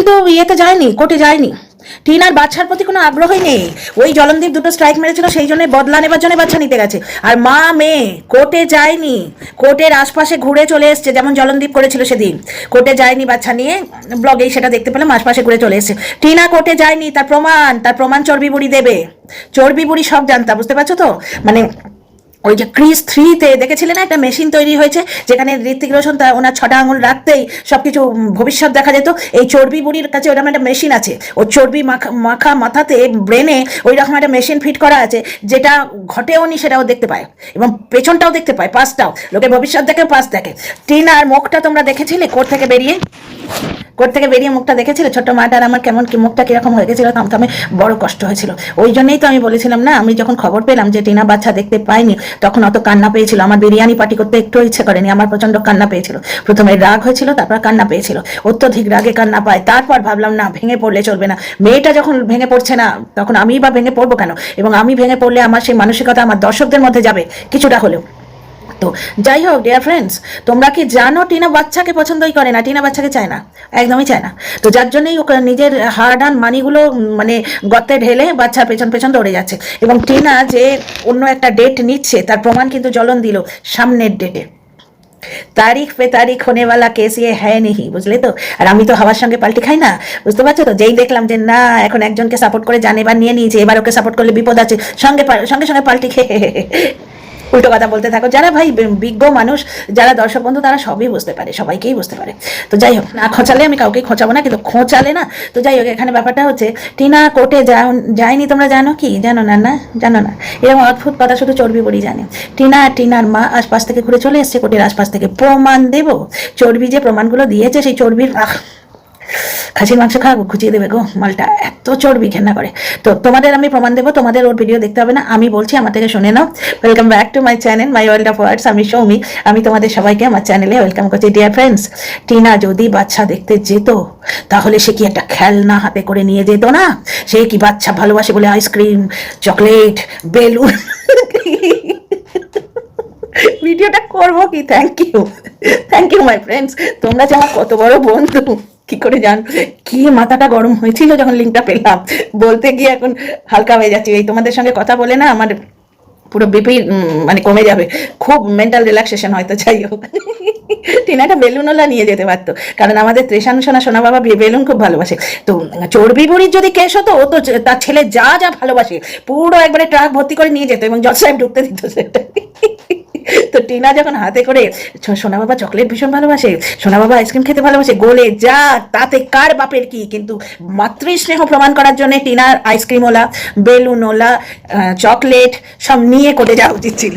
কিন্তু ইয়েতে যায়নি, কোর্টে যায়নি। টিনার বাচ্চার প্রতি কোনো আগ্রহই নেই। ওই জলনদীপ দুটো স্ট্রাইক মেরেছিল, সেই জন্য বদলা নেবার জন্য বাচ্চা নিতে গেছে। আর মা মেয়ে কোর্টে যায়নি, কোর্টের আশপাশে ঘুরে চলে এসছে, যেমন জলনদীপ করেছিল সেদিন। কোর্টে যায়নি বাচ্চা নিয়ে, ব্লগেই সেটা দেখতে পেলাম, আশপাশে ঘুরে চলে এসছে। টিনা কোর্টে যায়নি, তার প্রমাণ চর্বি বুড়ি দেবে। চর্বি বুড়ি সব জানতা, বুঝতে পারছো তো? মানে ওই যে ক্রিস 3-তে দেখেছিলেন না, একটা মেশিন তৈরি হয়েছে যেখানে ঋত্বিক রোশন ওনার 6টা আঙুল রাখতেই সবকিছু ভবিষ্যৎ দেখা যেত। এই চর্বি বুড়ির কাছে ওরকম একটা মেশিন আছে, ও চর্বি মাখা মাথাতে ব্রেনে ওই রকম একটা মেশিন ফিট করা আছে, যেটা ঘটেও নি সেটাও দেখতে পায়, এবং পেছনটাও দেখতে পায়, পাশটাও। লোকে ভবিষ্যৎ দেখে, পাশ দেখে। টিনার মুখটা তোমরা দেখেছিলে কোর্ট থেকে বেরিয়ে মুখটা দেখেছিলে? ছোট্ট মাটার আমার কেমন কি মুখটা কিরকম হয়ে গেছিল, থমথমে, বড় কষ্ট হয়েছিল। ওই জন্যই তো আমি বলেছিলাম না, আমি যখন খবর পেলাম যে টিনা বাচ্চা দেখতে পাইনি, তখন অত কান্না পেয়েছিল। আমার বিরিয়ানি পার্টি করতে একটু ইচ্ছে করেনি, আমার প্রচন্ড কান্না পেয়েছিল। প্রথমে রাগ হয়েছিল, তারপর কান্না পেয়েছিল, অত্যধিক রাগে কান্না পায়। তারপর ভাবলাম না, ভেঙে পড়লে চলবে না। মেয়েটা যখন ভেঙে পড়ছে না, তখন আমি বা ভেঙে পড়বো কেন? এবং আমি ভেঙে পড়লে আমার সেই মানসিকতা আমার দর্শকদের মধ্যে যাবে কিছুটা হলেও। তো যাই হোক ডিয়ার ফ্রেন্ডস, তোমরা কি জানো টিনা বাচ্চাকে পছন্দই করে না, টিনা বাচ্চাকে চায় না, একদমই চায় না। তো যার জন্যই ওকে নিজের হার্ড আর্ন মানিগুলো মানে গর্তে ঢেলে বাচ্চার পেছন পেছন দৌড়ে যাচ্ছে। এবং টিনা যে অন্য একটা ডেট নিচ্ছে, তার প্রমাণ কিন্তু জ্বলন দিল সামনের ডেটে। তারিখ পে তারিখ হোনে वाला কেস ये है नहीं, বুঝলে তো? আর আমি তো হাওয়ার সঙ্গে পাল্টি খাই না, বুঝতে পারছো তো? যেই দেখলাম যে না, এখন একজনকে সাপোর্ট করে জানে এবার নিয়ে নিয়েছে, এবার ওকে সাপোর্ট করলে বিপদ আছে, সঙ্গে সঙ্গে পাল্টি খেয়ে উল্টো কথা বলতে থাকো। যারা ভাই বিজ্ঞ মানুষ, যারা দর্শক বন্ধু, তারা সবই বুঝতে পারে, সবাইকেই বুঝতে পারে। তো যাই হোক, না খোঁচালে আমি কাউকেই খোঁচাবো না, কিন্তু খোঁচালে না। তো যাই হোক, এখানে ব্যাপারটা হচ্ছে টিনা কোর্টে যায়নি। তোমরা জানো কি? জানো না? না জানো না? এরকম অদ্ভুত কথা শুধু চর্বি বুড়ি জানে। টিনা আর টিনার মা আশপাশ থেকে ঘুরে চলে এসছে কোর্টের আশপাশ থেকে। প্রমাণ দেব, চর্বি যে প্রমাণগুলো দিয়েছে, সেই চর্বির খাসির মাংস খাওয়া খুঁচিয়ে দেবে গো মালটা, এত চর্বি ঘেন্না করে। তো তোমাদের আমি প্রমাণ দেবো, তোমাদের ওর ভিডিও দেখতে হবে না, আমি বলছি, আমার থেকে শুনে নাও। Welcome back to my channel, my world of words. আমি সৌমি, আমি তোমাদের সবাইকে আমার চ্যানেলে ওয়েলকাম করছি। ডিয়ার ফ্রেন্ডস, টিনা যদি বাচ্চা দেখতে যেত, তাহলে সে কি একটা খেলনা হাতে করে নিয়ে যেত না? সে কি বাচ্চা ভালোবাসে বলে আইসক্রিম, চকলেট, বেলুন ভিডিওটা করবো কি? Thank you my friends. তোমরা যে আমার কত বড় বন্ধু, কি করে জান? কি মাথাটা গরম হয়েছিল যখন লিঙ্কটা পেলাম, বলতে গিয়ে এখন হালকা হয়ে যাচ্ছি। এই তোমাদের সঙ্গে কথা বলে না, আমার পুরো বিপি মানে কমে যাবে, খুব মেন্টাল রিল্যাক্সেশন হয়তো। যাই হোক, টিনাটা বেলুনওয়ালা নিয়ে যেতে পারতো, কারণ আমাদের ত্রেশান সোনা বাবা বেলুন খুব ভালোবাসে। তো চর্বি বুড়ির যদি কেস হতো, ও তো তার ছেলে যা ভালোবাসে পুরো একবারে ট্রাক ভর্তি করে নিয়ে যেত, এবং জজ সাহেব ঢুকতে দিত সেটা। তো টিনা যখন হাতে করে, সোনা বাবা চকলেট ভীষণ ভালোবাসে, সোনা বাবা আইসক্রিম খেতে ভালোবাসে, গোলে যা, তাতে কার বাপের কি? কিন্তু মাতৃস্নেহ প্রমাণ করার জন্য টিনার আইসক্রিমওয়ালা, বেলুনওয়ালা, চকলেট সব নিয়ে কোর্টে যাওয়া উচিত ছিল।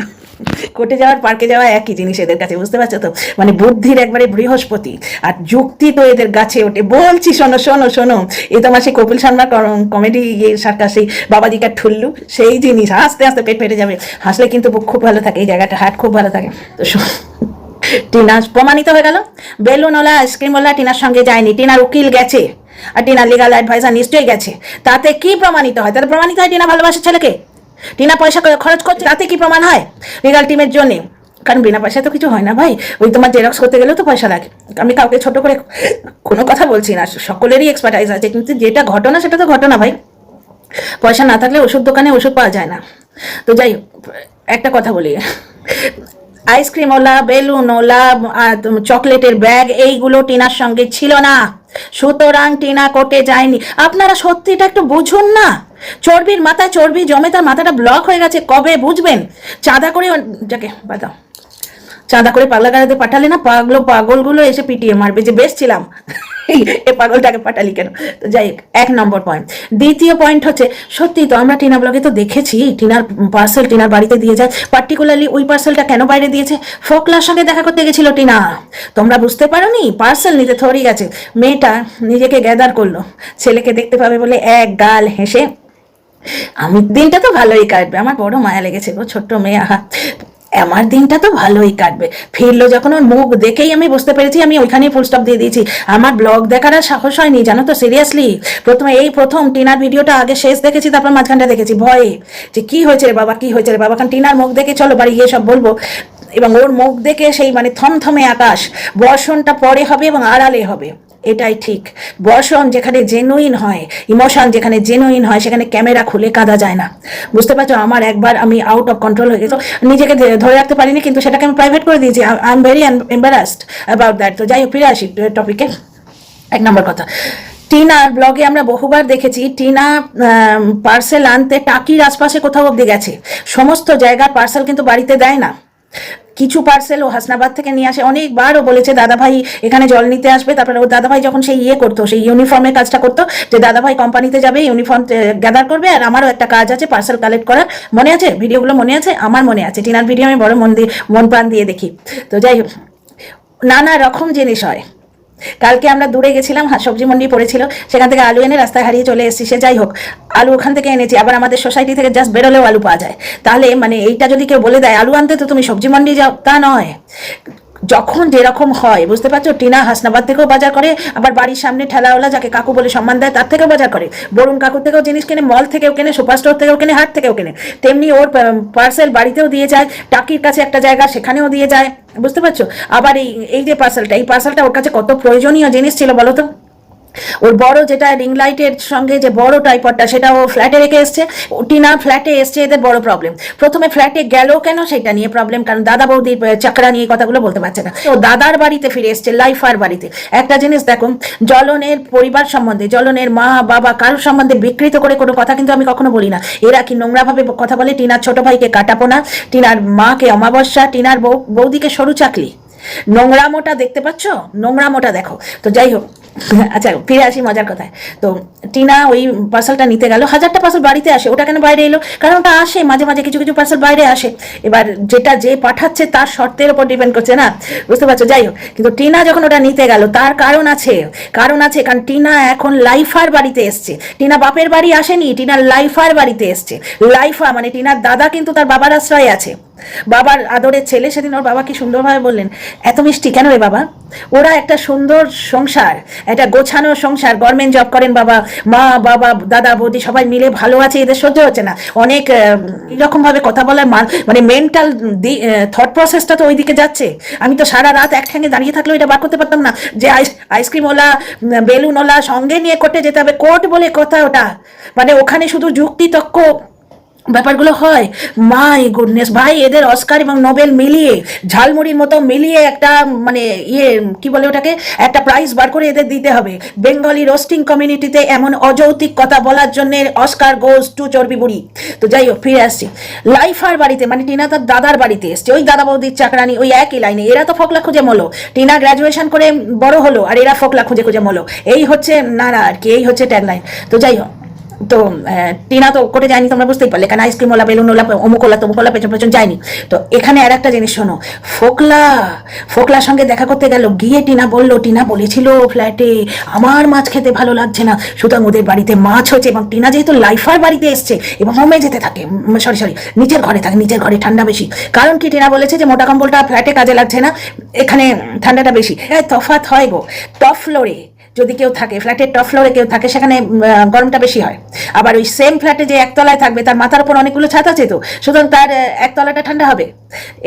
কোর্টে যাওয়ার পার্কে যাওয়া একই জিনিস এদের কাছে, বুঝতে পারছো তো? মানে বুদ্ধির একবারে বৃহস্পতি, আর যুক্তি তো এদের গাছে ওঠে। বলছি শোনো শোনো শোনো, এই তো আমার সেই কপিল শর্মার কমেডি সার্কাস, সেই বাবাদিকার ঠুল্লু, সেই জিনিস। হাসতে হাসতে পেট ফেটে যাবে, হাসলে কিন্তু বুক খুব ভালো থাকে, এই জায়গাটা হার্ট খুব ভালো থাকে। তো টিনা প্রমাণিত হয়ে গেল, বেলুনওয়ালা আইসক্রিমওয়ালা টিনার সঙ্গে যায়নি, টিনার উকিল গেছে, আর টিনার লিগাল অ্যাডভাইজার নিশ্চয়ই গেছে। তাতে কি প্রমাণিত হয়? তাতে প্রমাণিত হয় টিনা ভালোবাসে ছেলেকে, টিনা পয়সা খরচ করছে, তাতে কি প্রমাণ হয়? লিগাল টিমের জন্য। কারণ বিনা পয়সায় তো কিছু হয় না ভাই, ওই তোমার জেরক্স করতে গেলেও তো পয়সা লাগে। আমি কাউকে ছোট করে কোনো কথা বলছি না, সকলেরই এক্সপার্টাইজ আছে, কিন্তু যেটা ঘটনা সেটা তো ঘটনা ভাই। পয়সা না থাকলে ওষুধ দোকানে ওষুধ পাওয়া যায় না। তো যাই হোক, একটা কথা বলি, আইসক্রিমওয়ালা, বেলুনওয়ালা, চকলেটের ব্যাগ, এইগুলো টিনার সঙ্গে ছিল না, সুতরাং টিনা কোর্টে যায়নি। আপনারা সত্যিটা একটু বুঝুন না। চর্বির মাথায় চর্বি জমে, তার মাথাটা ব্লক হয়ে গেছে, কবে বুঝবেন? চাঁদা করে, যাকে বাদাও, চাঁদা করে পাগলা গাড়াতে পাঠালে না, পাগলগুলো এসে পিটিয়ে মারবে যে বেশ ছিলাম, এ পাগলটাকে পাঠালি কেন? তো যাই হোক, 1 নম্বর পয়েন্ট। দ্বিতীয় পয়েন্ট হচ্ছে, সত্যি তো আমরা টিনা ব্লগে তো দেখেছি টিনার পার্সেল টিনার বাড়িতে দিয়ে যায়। পার্টিকুলারলি ওই পার্সেলটা কেন বাইরে দিয়েছে? ফোকলার সঙ্গে দেখা করতে গেছিল টিনা, তোমরা বুঝতে পারোনি? পার্সেল নিতে থরি গেছে, মেয়েটা নিজেকে গ্যাদার করলো, ছেলেকে দেখতে পাবে বলে এক গাল হেসে। আমি দিনটা তো ভালোই কাটবে, আমার বড় মায়া লেগেছে গো, ছোট্ট মেয়ে, আহা, আমার দিনটা তো ভালোই কাটবে। ফিরলো যখন, ওর মুখ দেখেই আমি বুঝতে পেরেছি, আমি ওইখানেই ফুল স্টপ দিয়ে দিয়েছি। আমার ব্লগ দেখার আর সাহস হয়নি, জানো তো, সিরিয়াসলি। প্রথম টিনার ভিডিওটা আগে শেষ দেখেছি, তারপর মাঝখানটা দেখেছি ভয়ে, যে কি হয়েছে রে বাবা, কি হয়েছে রে বাবা। কারণ টিনার মুখ দেখে চলো বাড়ি গিয়ে সব বলবো, এবং ওর মুখ দেখে সেই মানে থমথমে আকাশ, বর্ষণটা পরে হবে এবং আড়ালে হবে, এটাই ঠিক। বসন যেখানে জেনুইন হয়, ইমোশন যেখানে জেনুইন হয়, সেখানে ক্যামেরা খুলে কাঁদা যায় না, বুঝতে পারছো? আমার একবার আমি আউট অফ কন্ট্রোল হয়ে গেছি, নিজেকে ধরে রাখতে পারিনি, কিন্তু সেটাকে আমি প্রাইভেট করে দিয়েছি। I am very embarrassed about that. তো যাই হোক, ফিরে আসি টপিকে। 1 নম্বর কথা, টিনার ব্লগে আমরা বহুবার দেখেছি টিনা পার্সেল আনতে টাকির আশপাশে কোথাও অব্দি গেছে। সমস্ত জায়গার পার্সেল কিন্তু বাড়িতে দেয় না, কিছু পার্সেল ও হাসনাবাদ থেকে নিয়ে আসে। অনেকবারও বলেছে দাদাভাই এখানে জল নিতে আসবে, তারপরে ও দাদাভাই যখন সেই করতো, সেই ইউনিফর্মের কাজটা করতো, যে দাদাভাই কোম্পানিতে যাবে, ইউনিফর্ম গ্যাদার করবে, আর আমারও একটা কাজ আছে পার্সেল কালেক্ট করার। মনে আছে ভিডিওগুলো? মনে আছে, আমার মনে আছে। টিনার ভিডিও আমি বড় মন প্রাণ দিয়ে দেখি। তো যাই হোক, নানা রকম জিনিস হয়। কালকে আমরা দূরে গেছিলাম, সবজি মন্ডি পড়েছিল, সেখান থেকে আলু এনে রাস্তায় হারিয়ে চলে এসেছি। সে যাই হোক, আলু ওখান থেকে এনেছি, আবার আমাদের সোসাইটি থেকে জাস্ট বেরোলেও আলু পাওয়া যায়। তাহলে মানে এইটা যদি কেউ বলে দেয় আলু আনতে তো তুমি সবজি মন্ডি যাও, তা নয়। যখন যেরকম হয়, বুঝতে পারছো? টিনা হাসনাবাদ থেকেও বাজার করে, আবার বাড়ির সামনে ঠেলাওয়ালা যাকে কাকু বলে সম্মান দেয় তার থেকেও বাজার করে, বরুণ কাকুর থেকেও জিনিস কেনে, মল থেকেও কেনে, সুপার স্টোর থেকেও কেনে, হাট থেকেও কেনে। তেমনি ওর পার্সেল বাড়িতেও দিয়ে যায়, টাকির কাছে একটা জায়গা সেখানেও দিয়ে যায়, বুঝতে পারছো? আবার এই যে পার্সেলটা ওর কাছে কত প্রয়োজনীয় জিনিস ছিল বলো তো। ওর বড় যেটা রিং লাইটের সঙ্গে যে বড় টাইপডটা, সেটা ও ফ্ল্যাটে রেখে এসছে। টিনা ফ্ল্যাটে এসছে, এদের বড় প্রবলেম। প্রথমে ফ্ল্যাটে গেল কেন সেটা নিয়ে প্রবলেম, কারণ দাদা বৌদির চাকরা নিয়ে কথাগুলো বলতে পারছে না। ও দাদার বাড়িতে ফিরে এসছে, লাইফার বাড়িতে। একটা জিনিস দেখো, জ্বলনের পরিবার সম্বন্ধে, জ্বলনের মা বাবা কারোর সম্বন্ধে বিকৃত করে কোনো কথা কিন্তু আমি কখনো বলি না। এরা কি নোংরাভাবে কথা বলে, টিনার ছোট ভাইকে কাটাপোনা, টিনার মাকে অমাবস্যা, টিনার বৌদিকে সরু চাকলি। নোংরামোটা দেখতে পাচ্ছ, নোংরামোটা দেখো। তো যাই হোক, আচ্ছা ফিরে আসি মজার কথায়। তো টিনা ওই পার্সেলটা নিতে গেল, 1000টা পার্সেল বাড়িতে আসে, ওটা কেন বাইরে এলো? কারণ ওটা আসে মাঝে মাঝে, কিছু কিছু পার্সেল বাইরে আসে। এবার যেটা যে পাঠাচ্ছে তার শর্তের উপর ডিপেন্ড করছে না, বুঝতে পারছো? যাই হোক, কিন্তু টিনা যখন ওটা নিতে গেল তার কারণ আছে, কারণ টিনা এখন লাইফার বাড়িতে এসছে। টিনা বাপের বাড়ি আসেনি, টিনা লাইফার বাড়িতে এসছে। লাইফা মানে টিনার দাদা কিন্তু তার বাবার আশ্রয়ে আছে, বাবার আদরের ছেলে। সেদিন ওর বাবা কি সুন্দরভাবে বললেন, এত মিষ্টি কেন রে বাবা? ওরা একটা সুন্দর সংসার, একটা গোছানো সংসার, গভর্নমেন্ট জব করেন বাবা, মা বাবা দাদা বৌদি সবাই মিলে ভালো আছে, এদের সহ্য হচ্ছে না। অনেক এরকম ভাবে কথা বলার মানে মেন্টাল থট প্রসেসটা তো ওইদিকে যাচ্ছে। আমি তো সারা রাত এক ঠ্যাঙে দাঁড়িয়ে থাকলেও এটা বার করতে পারতাম না যে আইসক্রিম ওলা বেলুন ওলা সঙ্গে নিয়ে কোর্টে যেতে হবে। কোর্ট বলে কথা ওটা, মানে ওখানে শুধু যুক্তি তক্ক ব্যাপারগুলো হয়। মাই গুডনেস ভাই, এদের অস্কার এবং নোবেল মিলিয়ে, ঝালমুড়ির মতো মিলিয়ে একটা মানে কি বলে ওটাকে, একটা প্রাইজ বার করে এদের দিতে হবে। বেঙ্গলি রোস্টিং কমিউনিটিতে এমন অযৌক্তিক কথা বলার জন্য অস্কার গোজ টু চর্বি বুড়ি। তো যাই হোক, ফিরে আসছি লাইফার বাড়িতে, মানে টিনা তার দাদার বাড়িতে এসছে, ওই দাদা বৌদির চাকরানি, ওই একই লাইনে। এরা তো ফকলা খুঁজে মলো, টিনা গ্র্যাজুয়েশন করে বড় হলো, আর এরা ফকলা খুঁজে খুঁজে মলো। এই হচ্ছে নানা আর কি, এই হচ্ছে ট্যাগলাইন। তো যাই হোক, তো টিনা তো কোর্টে যায়নি, তোমরা বুঝতেই পারলে, কারণ আইসক্রিম ওলা বেলুন ওলা অমুক ওলা তমুক ওলা পেছন পেছন যায়নি। তো এখানে আর একটা জিনিস শোনো, ফোকলার সঙ্গে দেখা করতে গেল, গিয়ে টিনা বলেছিল ফ্ল্যাটে আমার মাছ খেতে ভালো লাগছে না, সুতরাং ওদের বাড়িতে মাছ হয়েছে। এবং টিনা যেহেতু লাইফার বাড়িতে এসছে এবং হোমে যেতে থাকে, সরি নিচের ঘরে থাকে, নিচের ঘরে ঠান্ডা বেশি। কারণ কি, টিনা বলেছে যে মোটা কম্বলটা ফ্ল্যাটে কাজে লাগছে না, এখানে ঠান্ডাটা বেশি। তফাৎ হয় গো, টপ ফ্লোরে যদি কেউ থাকে, ফ্ল্যাটের টপ ফ্লোরে কেউ থাকে, সেখানে গরমটা বেশি হয়। আবার ওই সেম ফ্ল্যাটে যে একতলায় থাকবে তার মাথার উপর অনেকগুলো ছাদ আছে, তো সুতরাং তার একতলাটা ঠান্ডা হবে।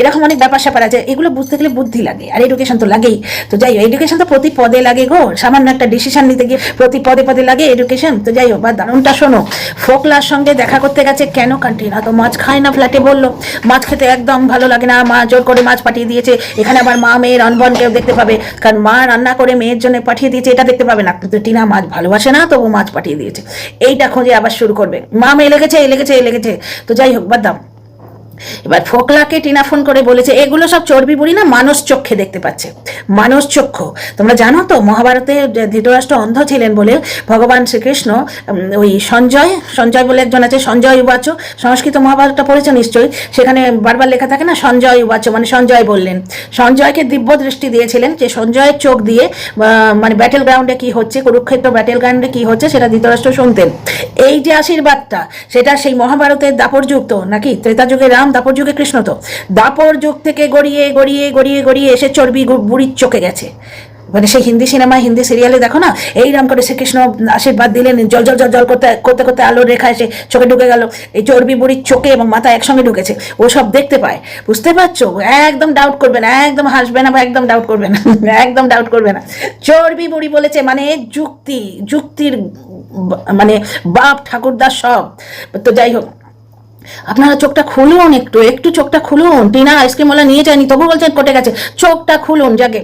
এরকম অনেক ব্যাপার স্যাপার আছে, এগুলো বুঝতে গেলে বুদ্ধি লাগে, আর এডুকেশন তো লাগেই। তো যাই হোক, এডুকেশন তো প্রতি পদে লাগে গো, সামান্য একটা ডিসিশন নিতে গিয়ে প্রতি পদে পদে লাগে এডুকেশন। তো যাই হোক, বা দারুণটা শোনো, ফোকলার সঙ্গে দেখা করতে গেছে কেন? কান্টিনা তো মাছ খায় না, ফ্ল্যাটে বললো মাছ খেতে একদম ভালো লাগে না, মা জোর করে মাছ পাঠিয়ে দিয়েছে। এখানে আবার মা মেয়ের অনবন কেউ দেখতে পাবে, কারণ মা রান্না করে মেয়ের জন্য পাঠিয়ে দিয়েছে, এটা দেখতে পাবে না। কিন্তু টিনা মাছ ভালোবাসে না, তবু মাছ পাঠিয়ে দিয়েছে। এইটা খুঁজে আবার শুরু করবে, মা মেয়ে লেগেছে। তো যাই হোক, বাদ দাও। এবার ফোকলাকে টিনা ফোন করে বলেছে এগুলো সব চর্বি বুড়ি না, মানুষ চক্ষে দেখতে পাচ্ছে, মানুষ চক্ষু। তোমরা জানো তো মহাভারতে ধৃতরাষ্ট্র অন্ধ ছিলেন বলে ভগবান শ্রীকৃষ্ণ ওই সঞ্জয় বলে একজন আছে, সঞ্জয় উবাচ, সংস্কৃত মহাভারতটা পড়েছে নিশ্চয়ই, সেখানে বারবার লেখা থাকে না সঞ্জয় উবাচ, মানে সঞ্জয় বললেন। সঞ্জয়কে দিব্য দৃষ্টি দিয়েছিলেন, যে সঞ্জয়ের চোখ দিয়ে মানে ব্যাটেল গ্রাউন্ডে কি হচ্ছে, কুরুক্ষেত্র ব্যাটেল গ্রাউন্ডে কি হচ্ছে সেটা ধৃতরাষ্ট্র শুনতেন। এই যে আশীর্বাদটা, সেটা সেই মহাভারতের দাপর যুগ তো নাকি, ত্রেতা যুগে রাম, দাপর যুগে কৃষ্ণ। তো দাপর যুগ থেকে গড়িয়ে এসে চর্বি বুড়ির চোখে গেছে, মানে সেই হিন্দি সিনেমা হিন্দি সিরিয়ালে দেখো না, এইরকম করে শ্রীকৃষ্ণ আশীর্বাদ দিলেন, জল জল জল জল করতে করতে করতে আলোর রেখা এসে চোখে ঢুকে গেল, এই চর্বি বুড়ির চোখে এবং মাথা একসঙ্গে ঢুকেছে, ও সব দেখতে পায়, বুঝতে পারছো? একদম ডাউট করবে না, একদম হাসবে না বা একদম ডাউট করবে না, একদম ডাউট করবে না। চর্বি বুড়ি বলেছে মানে যুক্তির মানে বাপ ঠাকুরদার সব। তো যাই হোক, আপনারা চোখটা খুলুন, একটু চোখটা খুলুন। টিনা আইসক্রিমওয়ালা নিয়ে যায়নি, তবু বলছেন কটে গেছে, চোখটা খুলুন। যাকে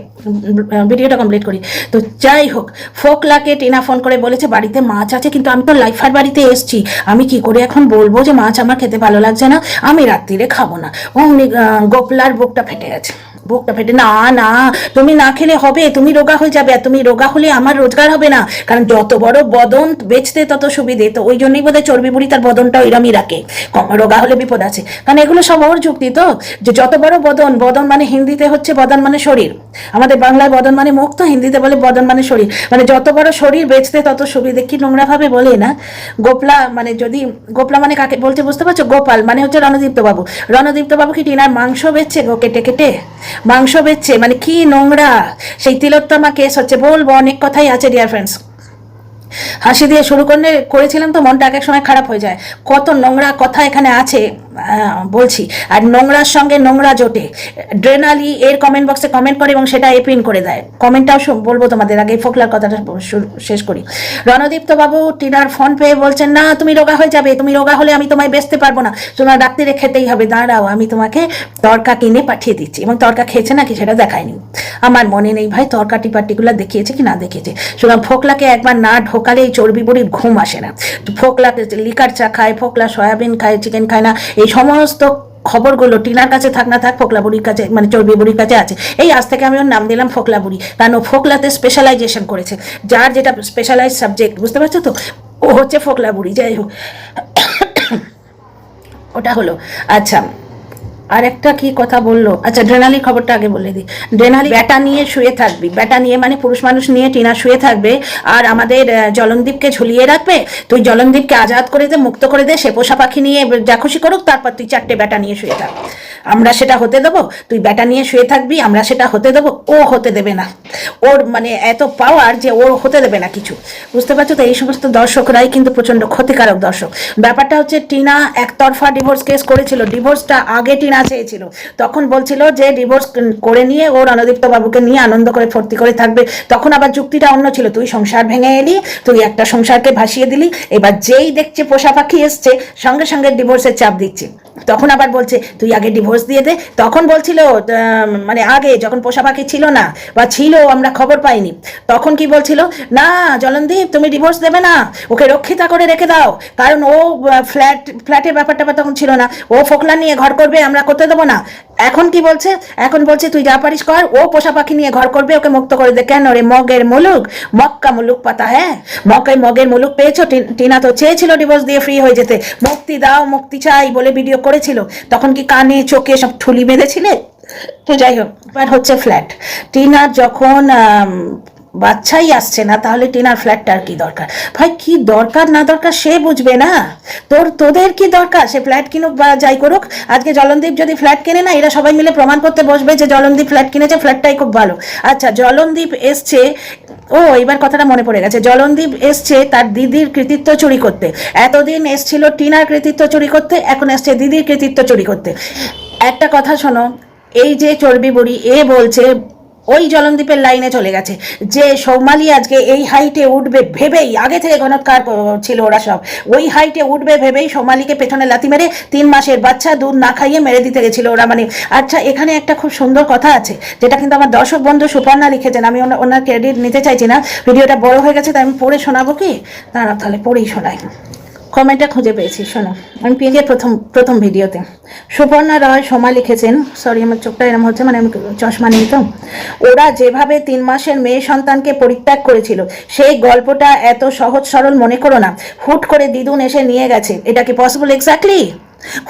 ভিডিওটা কমপ্লিট করি। তো যাই হোক, ফোকলাকে টিনা ফোন করে বলেছে বাড়িতে মাছ আছে, কিন্তু আমি তো লাইফার বাড়িতে এসছি, আমি কি করে এখন বলবো যে মাছ আমার খেতে ভালো লাগছে না, আমি রাত্রিরে খাবো না। অমনি গোপলার বুকটা ফেটে গেছে, বুকটা ফেটে, না না তুমি না খেলে হবে, তুমি রোগা হয়ে যাবে, আর তুমি রোগা হলে আমার রোজগার হবে না, কারণ যত বড় বদন বেচতে তত সুবিধে। তো ওই জন্যই বোধহয় চর্বি বুড়ি তার বদনটা ওইরমই রাখে, রোগা হলে বিপদ আছে। কারণ এগুলো সব ওর যুক্তি, তো যে যত বড় বদন, বদন মানে হিন্দিতে হচ্ছে বদন মানে শরীর, আমাদের বাংলায় বদন মানে মুখ, তো হিন্দিতে বলে বদন মানে শরীর, মানে যত বড় শরীর বেচতে তত সুবিধে। কি নোংরা ভাবে বলে না। গোপলা মানে যদি গোপলা মানে কাকে বলছে বুঝতে পারছো? গোপাল মানে হচ্ছে রণদীপ্ত বাবু। রণদীপ্ত বাবু কি টিনার মাংস বেচছে গো, কেটে কেটে মাংস বেচছে, মানে কি নোংরা। সেই তিলোত্তমা কেস হচ্ছে, বলবো অনেক কথাই আছে ডিয়ার ফ্রেন্ডস। হাসি দিয়ে শুরু করেছিলাম তো মনটা এক এক সময় খারাপ হয়ে যায়, কত নোংরা কথা এখানে আছে বলছি। আর নোংরার সঙ্গে নোংরা জোটে। ড্রেনালি এর কমেন্ট বক্সে কমেন্ট করে এবং সেটা এপিন করে দেয়। কমেন্টটাও বলবো তোমাদের, আগে ফোকলার কথাটা শেষ করি। রণদীপ্ত বাবু টিনার ফোন পেয়ে বলছেন, না তুমি রোগা হয়ে যাবে, তুমি রোগা হলে আমি তোমায় বেচতে পারবো না, তোমার রাত্রিরে খেতেই হবে, দাঁড়াও আমি তোমাকে তরকা কিনে পাঠিয়ে দিচ্ছি। এবং তরকা খেয়েছে নাকি সেটা দেখায়নি, আমার মনে নেই ভাই তরকাটি পার্টিকুলার দেখিয়েছে কি না দেখিয়েছে। সুতরাং ফোকলাকে একবার না ঢোকালে এই চর্বি বুড়ির ঘুম আসে না। ফোকলাকে লিকার চা খায়, ফোকলা সয়াবিন খায়, চিকেন খায় না, এই সমস্ত খবরগুলো টিনার কাছে থাক না থাক ফোকলা বুড়ির কাছে, মানে চর্বি বুড়ির কাছে আছে। এই আজ থেকে আমি ওর নাম দিলাম ফোকলা বুড়ি, কারণ ও ফোকলাতে স্পেশালাইজেশন করেছে, যার যেটা স্পেশালাইজ সাবজেক্ট, বুঝতে পারছো তো, ও হচ্ছে ফোকলা বুড়ি। যাই হোক, ওটা হলো। আচ্ছা, আর একটা কি কথা বললো, আচ্ছা ড্রেনালির খবরটা আগে বলে দিই। ড্রেনালি ব্যাটা নিয়ে শুয়ে থাকবি, ব্যাটা নিয়ে মানে পুরুষ মানুষ নিয়ে টিনা শুয়ে থাকবে, আর আমাদের জলনদীপকে ঝুলিয়ে রাখবে। তুই জলনদীপকে আজাদ করে দে, মুক্ত করে দে, সে পোষা পাখি নিয়ে যা খুশি করুক, তারপর তুই 4টে ব্যাটা নিয়ে শুয়ে থাক, আমরা সেটা হতে দেবো? তুই ব্যাটা নিয়ে শুয়ে থাকবি, আমরা সেটা হতে দেবো? ও হতে দেবে না, ওর মানে এত পাওয়ার যে ওর হতে দেবে না কিছু, বুঝতে পারছো তো? এই সমস্ত দর্শকরাই কিন্তু প্রচন্ড ক্ষতিকারক দর্শক। ব্যাপারটা হচ্ছে টিনা একতরফা ডিভোর্স কেস করেছিল, ডিভোর্সটা আগে টিনা চেয়েছিল, তখন বলছিল যে ডিভোর্স করে নিয়ে ওর রণদীপ্ত বাবুকে নিয়ে আনন্দ করে ফুর্তি করে থাকবে। তখন আবার যুক্তিটা অন্য ছিল, তুই সংসার ভেঙে এলি, তুই একটা সংসারকে ভাসিয়ে দিলি, এবার যেই দেখছে পোষা পাখি এসছে সঙ্গে সঙ্গে ডিভোর্সের চাপ দিচ্ছে, তখন আবার বলছে তুই আগে ডিভোর্স দিয়ে দে। তখন বলছিল মানে আগে যখন পোষা পাখি ছিল না, বা ছিল আমরা খবর পাইনি, তখন কি বলছিল, না জলনদীপ তুমি ডিভোর্স দেবে না, ওকে রক্ষিতা করে রেখে দাও, কারণ ও ফ্ল্যাটের ব্যাপারটা তখন ছিল না, ও ফোকলা নিয়ে ঘর করবে, আমরা করতে দেবো না। এখন কি বলছে, এখন বলছে তুই যা পারিস কর, ও পোষা পাখি নিয়ে ঘর করবে, ওকে মুক্ত করে দে। কেন রে মগের মুলুক, মক্কা মুলুক পাতা, হ্যাঁ মগের মুলুক পেয়েছো। টিনা তো চেয়েছিল ডিভোর্স দিয়ে ফ্রি হয়ে যেতে, মুক্তি দাও মুক্তি চাই বলে ভিডিও করেছিল, তখন কি কানে চোখে সব ঠুলি বেঁধেছিলে? তো যাই হোক, এবার হচ্ছে ফ্ল্যাট। টিনার যখন বাচ্চাই আসছে না, তাহলে টিনার ফ্ল্যাটটার কি দরকার? ভাই কি দরকার না দরকার সে বুঝবে না, তোদের কি দরকার? সে ফ্ল্যাট কিনুক বা যাই করুক, আজকে জলনদীপ যদি ফ্ল্যাট কেনে না, এরা সবাই মিলে প্রমাণ করতে বসবে যে জলনদীপ ফ্ল্যাট কিনেছে, ফ্ল্যাটটাই খুব ভালো। আচ্ছা জলনদীপ এসছে, ও এবার কথাটা মনে পড়ে গেছে, জলনদীপ এসছে তার দিদির কৃতিত্ব চুরি করতে। এতদিন এসছিল টিনার কৃতিত্ব চুরি করতে, এখন এসছে দিদির কৃতিত্ব চুরি করতে। একটা কথা শোনো, এই যে চর্বি বুড়ি এ বলছে, ওই জলনদীপের লাইনে চলে গেছে যে সৌমালি আজকে এই হাইটে উঠবে ভেবেই, আগে থেকে গণৎকার ছিল ওরা সব, ওই হাইটে উঠবে ভেবেই সৌমালিকে পেছনে লাথি মেরে 3 মাসের বাচ্চা দুধ না খাইয়ে মেরে দিতে গেছিল ওরা, মানে। আচ্ছা এখানে একটা খুব সুন্দর কথা আছে, যেটা কিন্তু আমার দর্শক বন্ধু সুপর্ণা লিখেছেন, আমি ওনার ক্রেডিট নিতে চাইছি না, ভিডিওটা বড় হয়ে গেছে তাই আমি পড়ে শোনাবো কি, দাঁড়াও তাহলে পড়েই শোনাই। কমেন্টটা খুঁজে পেয়েছি, শোনো, আমি পেয়ে প্রথম ভিডিওতে সুপর্ণা রয় সোমা লিখেছেন, সরি আমার চোখটা এরম হচ্ছে, মানে আমি চশমা নিই তো। ওরা যেভাবে 3 মাসের মেয়ে সন্তানকে পরিত্যাগ করেছিল, সেই গল্পটা এত সহজ সরল মনে করো না, হুট করে দিদুন এসে নিয়ে গেছে, এটা কি পসিবল? এক্স্যাক্টলি,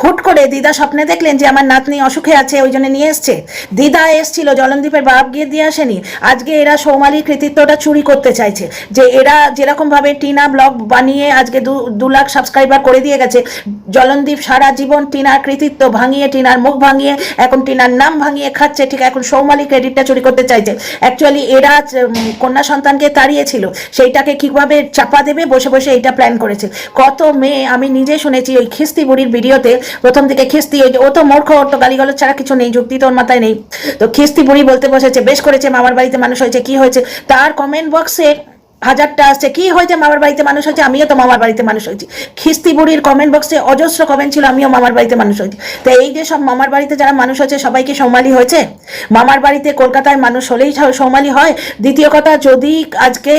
হুট করে দিদা স্বপ্নে দেখলেন যে আমার নাতনি অসুখে আছে, ওই জন্য নিয়ে এসছে। দিদা এসছিল, জলনদীপের বাপ গিয়ে দিয়ে আসেনি। আজকে এরা সৌমালির কৃতিত্বটা চুরি করতে চাইছে, যে এরা যেরকমভাবে টিনা ব্লগ বানিয়ে আজকে 2 লাখ সাবস্ক্রাইবার করে দিয়ে গেছে। জলনদীপ সারা জীবন টিনার কৃতিত্ব ভাঙিয়ে, টিনার মুখ ভাঙিয়ে, এখন টিনার নাম ভাঙিয়ে খাচ্ছে, ঠিক এখন সৌমালি ক্রেডিটটা চুরি করতে চাইছে। অ্যাকচুয়ালি এরা কন্যা সন্তানকে তাড়িয়েছিল, সেইটাকে কীভাবে চাপা দেবে বসে বসে এইটা প্ল্যান করেছে। কত মেয়ে আমি নিজে শুনেছি, ওই খিস্তি বুড়ির ভিডিওতে প্রথম থেকে খিস্তি, ওই যে ও তো মূর্খ, ওর তো গালিগালাজ ছাড়া কিছু নেই, যুক্তি তো ওর মাথায় নেই। তো খিস্তি বুড়ি বলতে বসেছে বেশ করেছে, মামার বাড়িতে মানুষ হয়েছে, কি হয়েছে? তার কমেন্ট বক্সে 1000টা আসছে, কি হয়েছে মামার বাড়িতে মানুষ হয়েছে, আমিও তো মামার বাড়িতে মানুষ হয়েছি। খিস্তি বুড়ির কমেন্ট বক্সে অজস্র কমেন্ট ছিল, আমিও মামার বাড়িতে মানুষ হয়েছি। তো এই যে সব মামার বাড়িতে যারা মানুষ হয়েছে সবাই কি সৌমালি হয়েছে? মামার বাড়িতে কলকাতায় মানুষ হলেই সৌমালি হয়? দ্বিতীয় কথা, যদি আজকে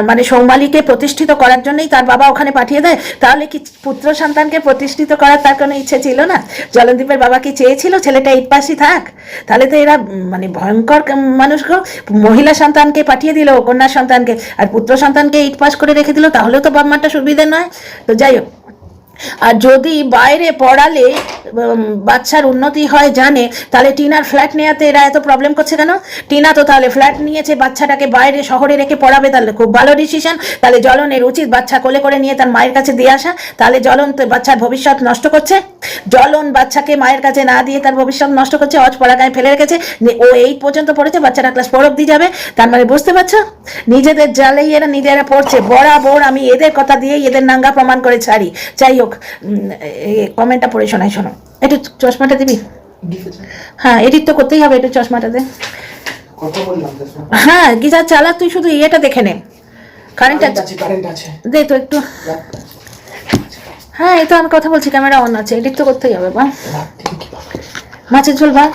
মানে সৌমালিকে প্রতিষ্ঠিত করার জন্যই তার বাবা ওখানে পাঠিয়ে দেয়, তাহলে কি পুত্র সন্তানকে প্রতিষ্ঠিত করার তার কোনো ইচ্ছে ছিল না? জলনদীপের বাবা কি চেয়েছিল ছেলেটা 8 পাসই থাক? তাহলে তো এরা মানে ভয়ঙ্কর মানুষ, মহিলা সন্তানকে পাঠিয়ে দিল, কন্যা সন্তানকে, আর পুত্র সন্তানকে 8 পাস করে রেখে দিল, তাহলেও তো বাপ মাটা সুবিধে নয়। তো যাই হোক, আর যদি বাইরে পড়ালে বাচ্চার উন্নতি হয় জানে, তাহলে টিনার ফ্ল্যাট নেওয়াতে এরা এত প্রবলেম করছে কেন? টিনা তো তাহলে ফ্ল্যাট নিয়েছে, বাচ্চাটাকে বাইরে শহরে রেখে পড়াবে, তাহলে খুব ভালো ডিসিশন। তাহলে জ্বলনের উচিত বাচ্চা কোলে করে নিয়ে তার মায়ের কাছে দিয়ে আসা। তাহলে জ্বলন তো বাচ্চার ভবিষ্যৎ নষ্ট করছে, জ্বলন বাচ্চাকে মায়ের কাছে না দিয়ে তার ভবিষ্যৎ নষ্ট করছে, পড়াগায় ফেলে রেখেছে। ও 8 পর্যন্ত পড়েছে, বাচ্চারা ক্লাস 4 অব্দি যাবে। তার মানে বুঝতে পারছো, নিজেদের জালেই এরা নিজেরা পড়ছে। বরাবর আমি এদের কথা দিয়েই এদের নাঙ্গা প্রমাণ করে ছাড়ি। যাই হোক, কমেন্টটা পড়ে শোনাই, শোনো। একটু চশমাটা দিবি? হ্যাঁ, এডিট তো করতেই হবে, একটু চশমাটা দে। হ্যাঁ, গিজার চালা, তুই শুধু ইয়েটা দেখে নে, কারেন্ট আছে দে তো একটু। হ্যাঁ, এই তো আমি কথা বলছি, ক্যামেরা অন আছে, এডিট তো করতেই হবে। বা মাছের ঝোল ভাত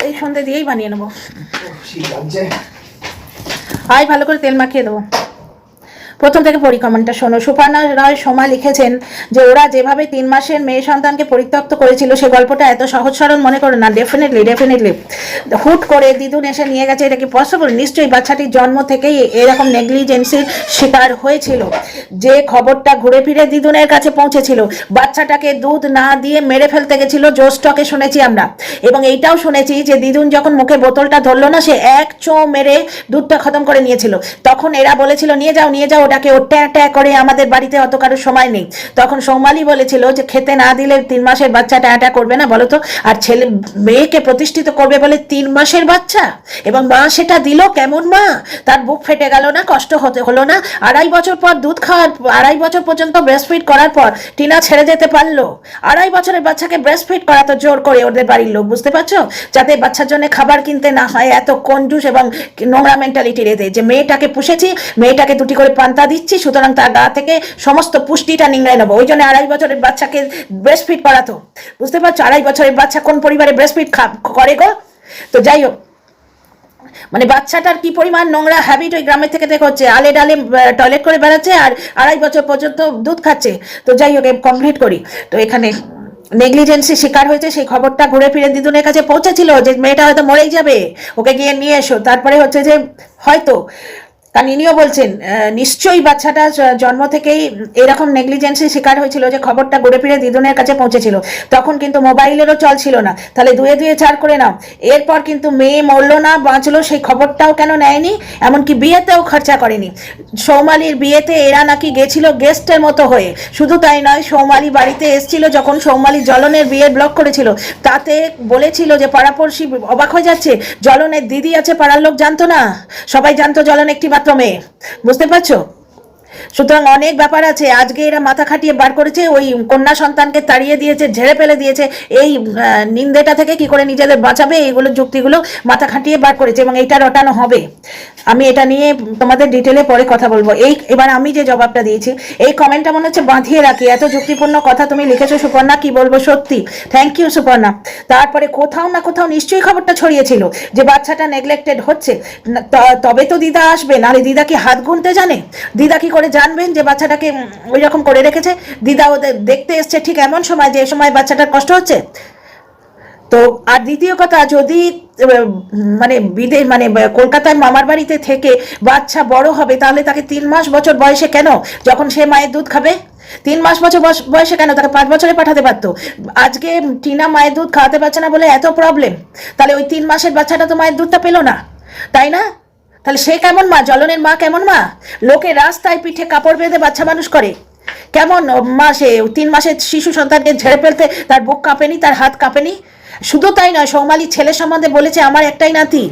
এই সন্ধ্যে দিয়েই বানিয়ে নেবো। আয়, ভালো করে তেল মাখিয়ে দেবো। প্রথম থেকে পড়ি কমেন্টটা, শোনো। সুপর্ণা রায় সোমা লিখেছেন যে ওরা যেভাবে 3 মাসের মেয়ে সন্তানকে পরিত্যক্ত করেছিল, সে গল্পটা এত সহজ সরল মনে করো না। ডেফিনেটলি হুট করে দিদুন এসে নিয়ে গেছে, এটা কি পসিবল? নিশ্চয়ই বাচ্চাটির জন্ম থেকেই এরকম নেগলিজেন্সির শিকার হয়েছিল। যে খবরটা ঘুরে ফিরে দিদুনের কাছে পৌঁছেছিল, বাচ্চাটাকে দুধ না দিয়ে মেরে ফেলতে গেছিল, জোস্টকে শুনেছি আমরা। এবং এইটাও শুনেছি যে দিদুন যখন মুখে বোতলটা ধরলো না, সে এক চো মেরে দুধটা খতম করে নিয়েছিল। তখন এরা বলেছিল নিয়ে যাও, ওটাকে ও ট্যা করে, আমাদের বাড়িতে অত কারোর সময় নেই। তখন সৌমালি বলেছিল যে খেতে না দিলে 3 মাসের বাচ্চা ট্যা করবে না, বলো তো? আর ছেলে মেয়েকে প্রতিষ্ঠিত করবে বলে 3 মাসের বাচ্চা, এবং মা সেটা দিল। কেমন মা? তার বুক ফেটে গেল না? কষ্ট হলো না? 2.5 বছর পর দুধ খাওয়ার, 2.5 বছর পর্যন্ত ব্রেস্ট ফিড করার পর টিনা ছেড়ে যেতে পারলো। 2.5 বছরের বাচ্চাকে ব্রেস্ট ফিড করা তো জোর করে ওদের বাড়ির লোক, বুঝতে পারছো? যাতে বাচ্চার জন্য খাবার কিনতে না হয়। এত কঞ্জুস এবং নোংরা মেন্টালিটি রেখে যে মেয়েটাকে পুষেছি, মেয়েটাকে 2টি করে পান্তা দিচ্ছি, সুতরাং তার গা থেকে সমস্ত পুষ্টিটা নিংড়াই নেবো। ওই জন্য 2.5 বছরের বাচ্চাকে ব্রেস্ট ফিড করাতো, বুঝতে পারছো? 2.5 বছরের বাচ্চা কোন পরিবারে ব্রেস্ট ফিড করে গো? তো যাই হোক, মানে বাচ্চাটার কি পরিমাণ নোংরা হ্যাবিট ওই গ্রামের থেকে হচ্ছে, আলে ডালে টয়লেট করে বেড়াচ্ছে আর 2.5 বছর পর্যন্ত দুধ খাচ্ছে। তো যাই হোক, কমপ্লিট করি। তো এখানে নেগলিজেন্সি শিকার হয়েছে, সেই খবরটা ঘুরে ফিরে দিদুনের কাছে পৌঁছেছিল যে মেয়েটা হয়তো মরেই যাবে, ওকে গিয়ে নিয়ে এসো। তারপরে হচ্ছে যে হয়তো, কারণ ইনিও বলছেন নিশ্চয়ই বাচ্চাটা জন্ম থেকেই এরকম নেগলিজেন্সির শিকার হয়েছিল, যে খবরটা ঘুরে ফিরে দিদুনের কাছে পৌঁছেছিল। তখন কিন্তু মোবাইলেরও চল ছিল না, তাহলে 2 2 4 করে নাও। এরপর কিন্তু মেয়ে মরলো না বাঁচলো, সেই খবরটাও কেন নেয়নি? এমনকি বিয়েতেও খরচা করেনি। সৌমালির বিয়েতে এরা নাকি গেছিল গেস্টের মতো হয়ে। শুধু তাই নয়, সৌমালি বাড়িতে এসেছিল যখন সৌমালি জ্বলনের বিয়ে ব্লক করেছিল, তাতে বলেছিল যে পাড়াপড়শি অবাক হয়ে যাচ্ছে, জ্বলনের দিদি আছে, পাড়ার লোক জানতো না, সবাই জানতো জ্বলন একটি মাত্র মেয়ে, বুঝতে পারছো? সুতরাং অনেক ব্যাপার আছে। আজকে এরা মাথা খাটিয়ে বার করেছে, ওই কন্যা সন্তানকে তাড়িয়ে দিয়েছে, ঝেড়ে ফেলে দিয়েছে, এই নিন্দেটা থেকে কি করে নিজেদের বাঁচাবে, এইগুলো যুক্তিগুলো মাথা খাটিয়ে বার করেছে, এবং এইটা রটানো হবে। আমি এটা নিয়ে তোমাদের ডিটেলে পরে কথা বলবো। এবার আমি যে জবাবটা দিয়েছি, এই কমেন্টটা মনে হচ্ছে বাঁধিয়ে রাখি, এত যুক্তিপূর্ণ কথা তুমি লিখেছো সুপর্ণা, কি বলবো, সত্যি থ্যাংক ইউ সুপর্ণা। তারপরে কোথাও না কোথাও নিশ্চয়ই খবরটা ছড়িয়েছিল যে বাচ্চাটা নেগলেক্টেড হচ্ছে, তবে তো দিদা আসবে, নাহলে দিদা কি হাত গুনতে জানে? দিদা কি করে জানবেন যে বাচ্চাটাকে ওই রকম করে রেখেছে? দিদা ওদের দেখতে এসছে ঠিক এমন সময় যে সময় বাচ্চাটার কষ্ট হচ্ছে। তো আর দ্বিতীয় কথা, যদি মানে কলকাতার মামার বাড়িতে থেকে বাচ্চা বড় হবে, তাহলে তাকে 3 মাস বছর বয়সে কেন, যখন সে মায়ের দুধ খাবে? 3 মাস বয়সে কেন, তাকে 5 বছরে পাঠাতে পারতো। আজকে টিনা মায়ের দুধ খাওয়াতে পারছে না বলে এত প্রবলেম, তাহলে ওই 3 মাসের বাচ্চাটা তো মায়ের দুধটা পেলো না, তাই না? তাহলে সে কেমন মা, জ্বলনের মা কেমন মা? লোকে রাস্তায় পিঠে কাপড় বেঁধে বাচ্চা মানুষ করে, কেমন মা সে? 3 মাসের শিশু সন্তানকে ঝেড়ে ফেলতে তার বুক কাঁপেনি, তার হাত কাঁপেনি? শুধু তাই নয়, সৌমালির ছেলের সম্বন্ধে বলেছে আমার একটাই নাতি।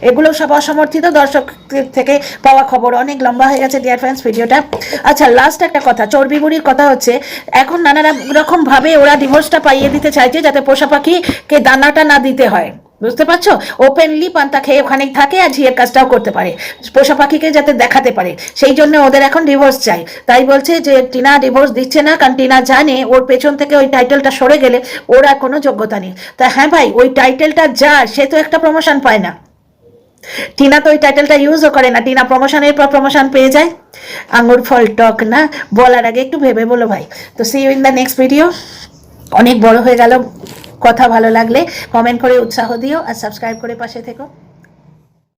এগুলো সব অসমর্থিত দর্শক থেকে পাওয়া খবর। অনেক লম্বা হয়ে গেছে ডিয়ার ফ্রেন্ডস ভিডিওটা। আচ্ছা, লাস্ট একটা কথা, চর্বি বুড়ির কথা হচ্ছে, এখন নানা রকম ভাবে ওরা ডিভোর্সটা পাইয়ে দিতে চাইছে যাতে পোষা পাখিকে দানাটা না দিতে হয়, বুঝতে পারছো? ওপেনলি পান্তা খেয়ে ওখানে থাকে আর ঝিয়ের কাজটাও করতে পারে, পোষা পাখিকে যাতে দেখাতে পারে, সেই জন্য ওদের এখন ডিভোর্স চাই। তাই বলছে যে টিনা ডিভোর্স দিচ্ছে না, কারণ টিনা জানে ওর পেছন থেকে ওই টাইটেলটা সরে গেলে ওর আর কোনো যোগ্যতা নেই। তা হ্যাঁ ভাই, ওই টাইটেলটা যার, সে তো একটা প্রমোশন পায় না। টিনা তো ওই টাইটেলটা ইউজও করে না, টিনা প্রমোশনের পর প্রমোশন পেয়ে যায়। আঙুর ফল টক না, বলার আগে একটু ভেবে বলো ভাই। তো see you in the next video. অনেক বড় হয়ে গেল কথা, ভালো লাগলে কমেন্ট করে উৎসাহ দিও আর সাবস্ক্রাইব করে পাশে থেকো।